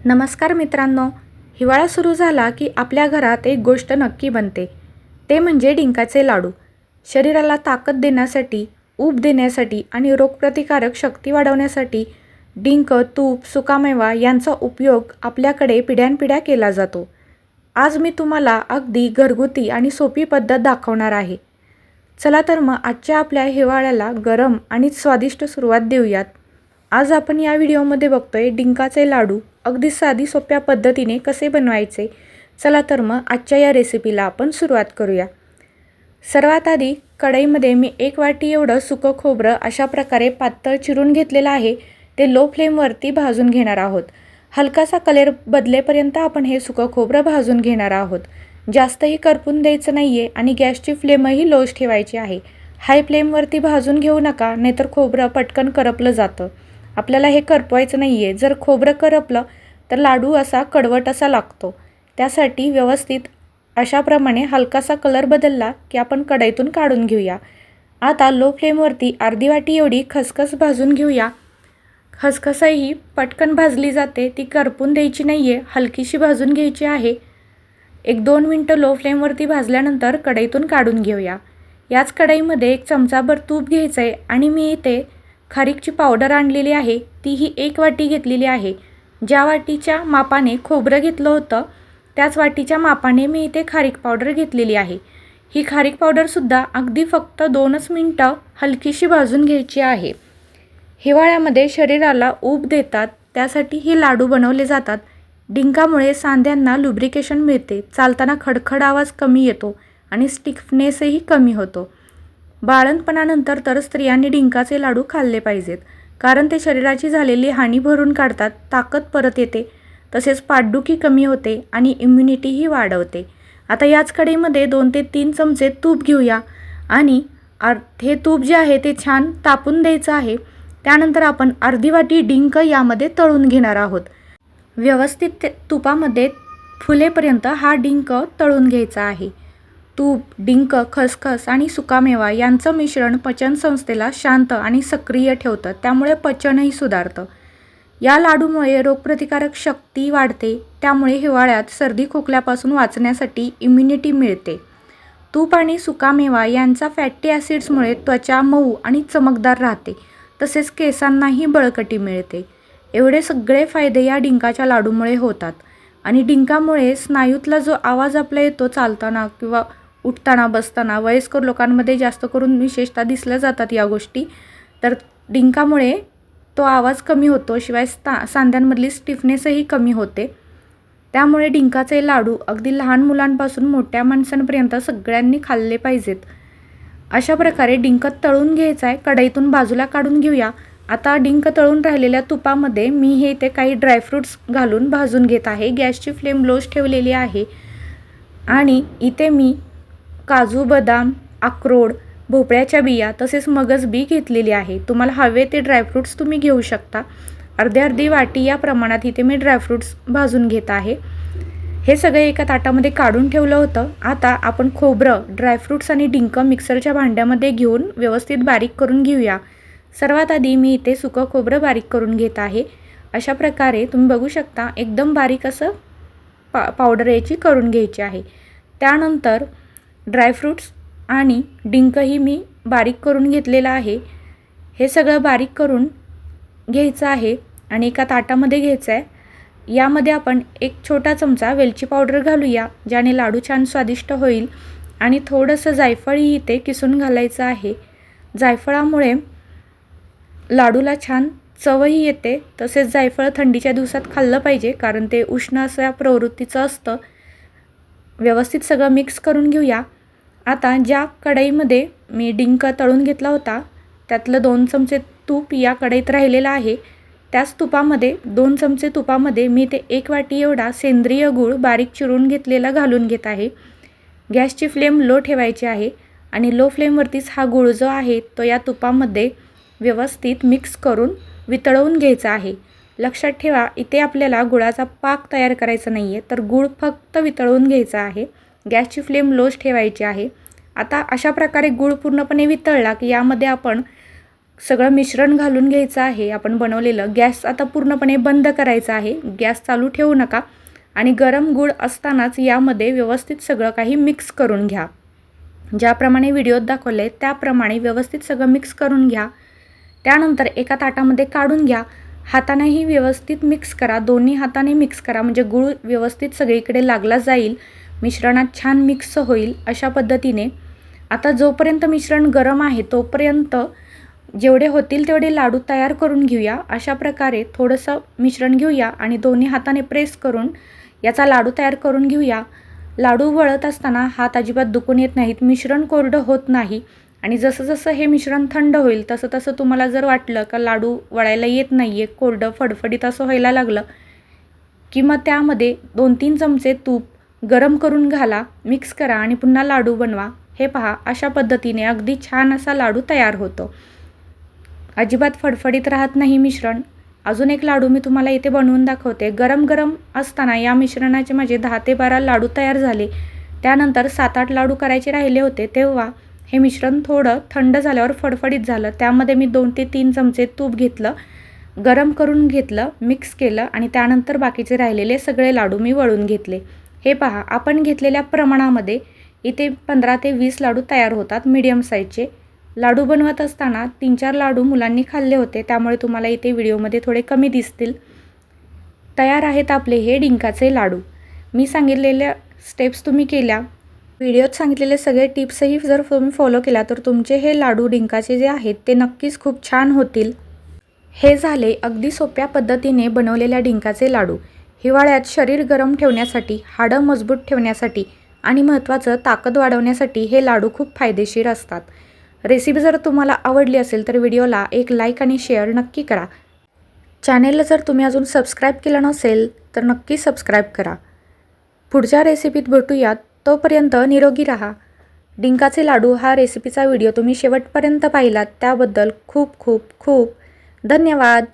नमस्कार मित्रांनो, हिवाळा सुरू झाला की आपल्या घरात एक गोष्ट नक्की बनते, ते म्हणजे डिंकाचे लाडू. शरीराला ताकद देण्यासाठी, ऊब देण्यासाठी आणि रोगप्रतिकारक शक्ती वाढवण्यासाठी डिंक, तूप, सुकामेवा यांचा उपयोग आपल्याकडे पिढ्यानपिढ्या केला जातो. आज मी तुम्हाला अगदी घरगुती आणि सोपी पद्धत दाखवणार आहे. चला तर मग आजच्या आपल्या हिवाळ्याला गरम आणि स्वादिष्ट सुरुवात देऊयात. आज आपण या व्हिडिओमध्ये बघतोय डिंकाचे लाडू अगदी साधी सोप्या पद्धतीने कसे बनवायचे. चला तर मग आजच्या या रेसिपीला आपण सुरुवात करूया. सर्वात आधी कढईमध्ये मी 1 वाटी एवढं सुकं खोबरं अशा प्रकारे पातळ चिरून घेतलेलं आहे. ते लो फ्लेमवरती भाजून घेणार आहोत. हलकासा कलर बदलेपर्यंत आपण हे सुकं खोबरं भाजून घेणार आहोत. जास्तही करपून द्यायचं नाही आहे आणि गॅसची फ्लेमही लोच ठेवायची आहे. हाय फ्लेमवरती भाजून घेऊ नका, नाहीतर खोबरं पटकन करपलं जातं. आपल्याला हे करपवायचं नाही आहे. जर खोबरं करपलं तर लाडू असा कडवट असा लागतो. त्यासाठी व्यवस्थित अशाप्रमाणे हलकासा कलर बदलला की आपण कढईतून काढून घेऊया. आता लो फ्लेमवरती अर्धी वाटी एवढी खसखस भाजून घेऊया. खसखसही पटकन भाजली जाते, ती करपून द्यायची नाही आहे, हलकीशी भाजून घ्यायची आहे. 1-2 मिनटं लो फ्लेमवरती भाजल्यानंतर कढईतून काढून घेऊया. याच कढईमध्ये 1 चमचाभर तूप घ्यायचं आहे आणि मी इथे खारीकची पावडर आणलेली आहे, तीही 1 वाटी घेतलेली आहे. ज्या वाटीच्या मापाने खोबरं घेतलं होतं त्याच वाटीच्या मापाने मी इथे खारीक पावडर घेतलेली आहे. ही खारीक पावडरसुद्धा अगदी फक्त 2च मिनटं हलकीशी भाजून घ्यायची आहे. हिवाळ्यामध्ये शरीराला ऊब देतात, त्यासाठी हे लाडू बनवले जातात. डिंकामुळे सांध्यांना लुब्रिकेशन मिळते, चालताना खडखड आवाज कमी येतो आणि स्टिफनेसही कमी होतो. बाळंतपणानंतर तर स्त्रियांनी डिंकाचे लाडू खाल्ले पाहिजेत, कारण ते शरीराची झालेली हानी भरून काढतात, ताकद परत येते, तसेच पाठदुखी कमी होते आणि इम्युनिटीही वाढवते. आता याच कढईमध्ये 2 ते 3 चमचे तूप घेऊया आणि हे तूप जे आहे ते छान तापून द्यायचं आहे. त्यानंतर आपण अर्धी वाटी डिंक यामध्ये तळून घेणार आहोत. व्यवस्थित तुपामध्ये फुलेपर्यंत हा डिंक तळून घ्यायचा आहे. तूप, डिंक, खसखस आणि सुकामेवा यांचं मिश्रण पचनसंस्थेला शांत आणि सक्रिय ठेवतं, त्यामुळे पचनही सुधारतं. या लाडूमुळे रोगप्रतिकारक शक्ती वाढते, त्यामुळे हिवाळ्यात सर्दी खोकल्यापासून वाचण्यासाठी इम्युनिटी मिळते. तूप आणि सुकामेवा यांचा फॅटी ॲसिड्समुळे त्वचा मऊ आणि चमकदार राहते, तसेच केसांनाही बळकटी मिळते. एवढे सगळे फायदे या डिंकाच्या लाडूमुळे होतात आणि डिंकामुळे स्नायूतला जो आवाज आपला येतो चालताना किंवा उठताना बसताना, वयस्कर लोकांमध्ये जास्त करून विशेषतः दिसल्या जातात या गोष्टी, तर डिंकामुळे तो आवाज कमी होतो. शिवाय सांध्यांमधली स्टिफनेसही कमी होते. त्यामुळे डिंकाचे लाडू अगदी लहान मुलांपासून मोठ्या माणसांपर्यंत सगळ्यांनी खाल्ले पाहिजेत. अशा प्रकारे डिंक तळून घ्यायचा आहे. कढईतून बाजूला काढून घेऊया. आता डिंक तळून राहिलेल्या तुपामध्ये मी हे इथे काही ड्रायफ्रूट्स घालून भाजून घेत आहे. गॅसची फ्लेम लोच ठेवलेली आहे आणि इथे मी काजू, बदाम, अक्रोड, भोपळ्याच्या बिया तसेच मगज बी घेतलेली आहे. तुम्हाला हवे ते ड्रायफ्रूट्स तुम्ही घेऊ शकता. अर्धी वाटी या प्रमाणात इथे मी ड्रायफ्रूट्स भाजून घेत आहे. हे सगळे एका ताटामध्ये काढून ठेवलं होतं. आता आपण खोबरं, ड्रायफ्रूट्स आणि डिंक मिक्सरच्या भांड्यामध्ये घेऊन व्यवस्थित बारीक करून घेऊया. सर्वात आधी मी इथे सुकं खोबरं बारीक करून घेत आहे. अशा प्रकारे तुम्ही बघू शकता एकदम बारीक असं पावडर याची करून घ्यायची आहे. त्यानंतर ड्रायफ्रूट्स आणि डिंकही मी बारीक करून घेतलेलं आहे. हे सगळं बारीक करून घ्यायचं आहे आणि एका ताटामध्ये घ्यायचं आहे. यामध्ये आपण 1 छोटा चमचा वेलची पावडर घालूया, ज्याने लाडू छान स्वादिष्ट होईल. आणि थोडंसं जायफळही इथे किसून घालायचं आहे. जायफळामुळे लाडूला छान चवही येते, तसेच जायफळ थंडीच्या दिवसात खाल्लं पाहिजे, कारण ते उष्ण अशा प्रवृत्तीचं असतं. व्यवस्थित सगळं मिक्स करून घेऊया. आता ज्या कढईमध्ये मी डिंक तळून घेतला होता त्यातलं 2 चमचे तूप या कढईत राहिलेलं आहे. त्याच तुपामध्ये 2 चमचे तुपामध्ये मी ते 1 वाटी एवढा सेंद्रिय गूळ बारीक चिरून घेतलेला घालून घेत आहे. गॅसची फ्लेम लो ठेवायची आहे आणि लो फ्लेमवरतीच हा गूळ जो आहे तो या तुपामध्ये व्यवस्थित मिक्स करून वितळवून घ्यायचा आहे. लक्षात ठेवा, इथे आपल्याला गुळाचा पाक तयार करायचा नाही आहे, तर गूळ फक्त वितळवून घ्यायचा आहे. गॅसची फ्लेम लोच ठेवायची आहे. आता अशा प्रकारे गूळ पूर्णपणे वितळला की यामध्ये आपण सगळं मिश्रण घालून घ्यायचं आहे आपण बनवलेलं. गॅस आता पूर्णपणे बंद करायचा आहे, गॅस चालू ठेवू नका आणि गरम गूळ असतानाच यामध्ये व्यवस्थित सगळं काही मिक्स करून घ्या. ज्याप्रमाणे व्हिडिओत दाखवले त्याप्रमाणे व्यवस्थित सगळं मिक्स करून घ्या. त्यानंतर एका ताटामध्ये काढून घ्या. हातानेही व्यवस्थित मिक्स करा, दोन्ही हाताने मिक्स करा म्हणजे गूळ व्यवस्थित सगळीकडे लागला जाईल, मिश्रणात छान मिक्स होईल अशा पद्धतीने. आता जोपर्यंत मिश्रण गरम आहे तोपर्यंत जेवढे होतील तेवढे लाडू तयार करून घेऊया. अशा प्रकारे थोडंसं मिश्रण घेऊया आणि दोन्ही हाताने प्रेस करून याचा लाडू तयार करून घेऊया. लाडू वळत असताना हात अजिबात दुखून येत नाहीत, मिश्रण कोरडं होत नाही. आणि जसं जसं हे मिश्रण थंड होईल तसं तसं तुम्हाला जर वाटलं का लाडू वळायला येत नाही आहे, कोरडं फडफडीत असं व्हायला लागलं की मग त्यामध्ये 2-3 चमचे तूप गरम करून घाला, मिक्स करा आणि पुन्हा लाडू बनवा. हे पहा, अशा पद्धतीने अगदी छान असा लाडू तयार होतो. अजिबात फडफडीत राहत नाही मिश्रण. अजून एक लाडू मी तुम्हाला इथे बनवून दाखवते. गरम गरम असताना या मिश्रणाचे माझे 10 ते 12 लाडू तयार झाले. त्यानंतर 7-8 लाडू करायचे राहिले होते. तेव्हा हे मिश्रण थोडं थंड झाल्यावर फडफडीत झालं. त्यामध्ये मी 2 ते 3 चमचे तूप घेतलं, गरम करून घेतलं, मिक्स केलं आणि त्यानंतर बाकीचे राहिलेले सगळे लाडू मी वळून घेतले. हे पहा, आपण घेतलेल्या प्रमाणामध्ये इथे 15 ते 20 लाडू तयार होतात मीडियम साईजचे. लाडू बनवत असताना 3-4 लाडू मुलांनी खाल्ले होते, त्यामुळे तुम्हाला इथे व्हिडिओमध्ये थोडे कमी दिसतील. तयार आहेत आपले हे डिंकाचे लाडू. मी सांगितलेल्या स्टेप्स तुम्ही केल्या, व्हिडिओत सांगितलेले सगळे टिप्सही जर तुम्ही फॉलो केल्या तर तुमचे हे लाडू डिंकाचे जे आहेत ते नक्कीच खूप छान होतील. हे झाले अगदी सोप्या पद्धतीने बनवलेल्या डिंकाचे लाडू. हिवाळ्यात शरीर गरम ठेवण्यासाठी, हाडं मजबूत ठेवण्यासाठी आणि महत्त्वाचं ताकद वाढवण्यासाठी हे लाडू खूप फायदेशीर असतात. रेसिपी जर तुम्हाला आवडली असेल तर व्हिडिओला एक लाईक आणि शेअर नक्की करा. चॅनेलला जर तुम्ही अजून सबस्क्राईब केलं नसेल तर नक्की सबस्क्राईब करा. पुढच्या रेसिपीत भेटूयात, तोपर्यंत निरोगी राहा. डिंकाचे लाडू हा रेसिपीचा व्हिडिओ तुम्ही शेवटपर्यंत पाहिलात त्याबद्दल खूप खूप खूप धन्यवाद.